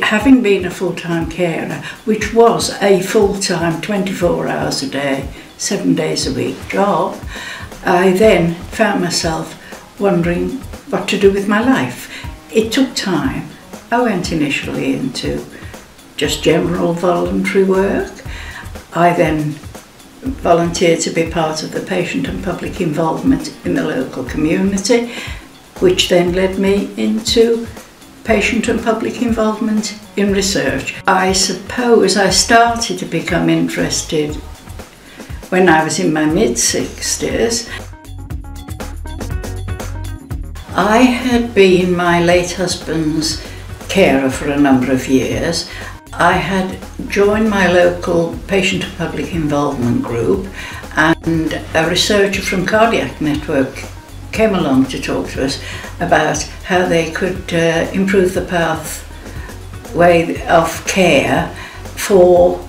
Having been a full-time carer, which was a full-time 24 hours a day, 7 days a week job, I then found myself wondering what to do with my life. It took time. I went initially into just general voluntary work. I then volunteered to be part of the patient and public involvement in the local community, which then led me into patient and public involvement in research. I suppose I started to become interested when I was in my mid-60s. I had been my late husband's carer for a number of years. I had joined my local patient and public involvement group, and a researcher from Cardiac Network came along to talk to us about how they could improve the pathway of care for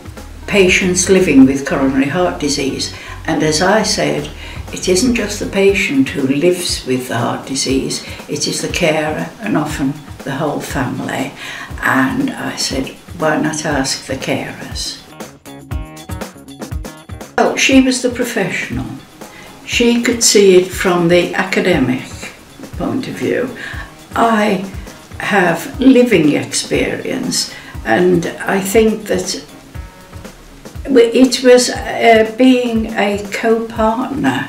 patients living with coronary heart disease. And as I said, it isn't just the patient who lives with the heart disease, it is the carer and often the whole family. And I said, why not ask the carers? Well, she was the professional. She could see it from the academic point of view. I have living experience, and I think that it was being a co-partner.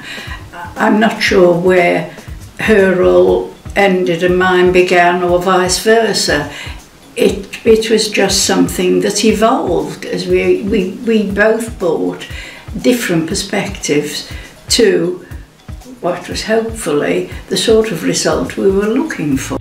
I'm not sure where her role ended and mine began, or vice versa. It was just something that evolved as we both brought different perspectives to what was hopefully the sort of result we were looking for.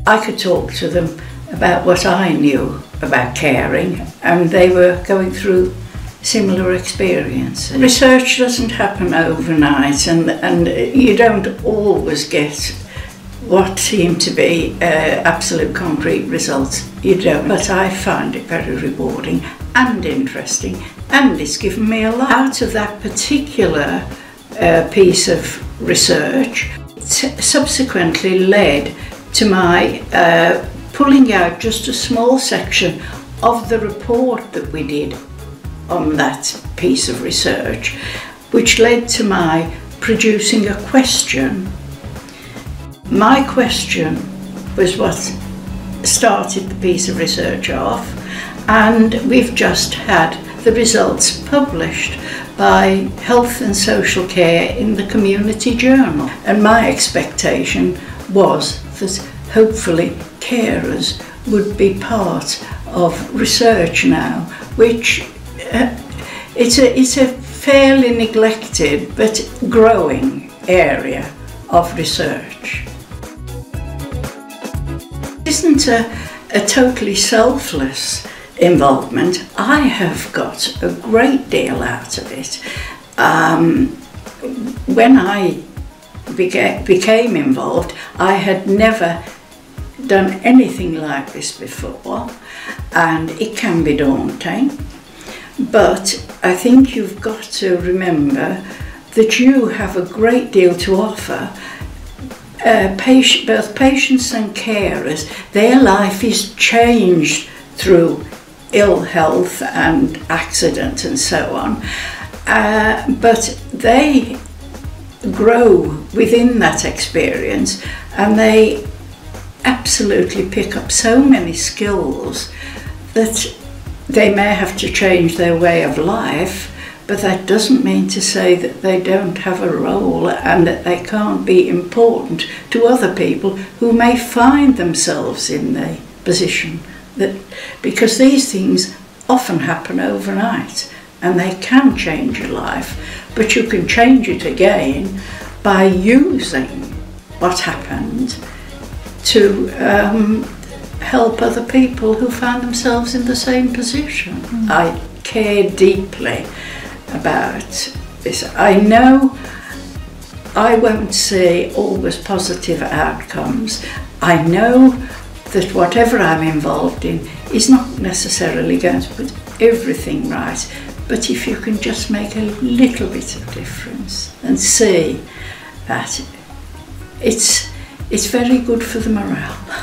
I could talk to them about what I knew about caring, and they were going through similar experiences. Research doesn't happen overnight, and you don't always get what seem to be absolute concrete results. You don't. But I find it very rewarding and interesting, and it's given me a lot. Out of that particular piece of research, subsequently led to my pulling out just a small section of the report that we did on that piece of research, which led to my producing a question. My question was what started the piece of research off, and we've just had the results published by Health and Social Care in the Community Journal. And my expectation was that hopefully carers would be part of research now, which it's a fairly neglected but growing area of research. It isn't a totally selfless involvement. I have got a great deal out of it. When I became involved, I had never done anything like this before, and it can be daunting, but I think you've got to remember that you have a great deal to offer. Both patients and carers, their life is changed through ill health and accident and so on, but they grow within that experience, and they absolutely pick up so many skills that they may have to change their way of life, but that doesn't mean to say that they don't have a role and that they can't be important to other people who may find themselves in the position that, because these things often happen overnight and they can change your life, but you can change it again by using what happened to help other people who found themselves in the same position. I care deeply about this. I know I won't see always positive outcomes. I know that whatever I'm involved in is not necessarily going to put everything right, but if you can just make a little bit of difference and see that it's very good for the morale.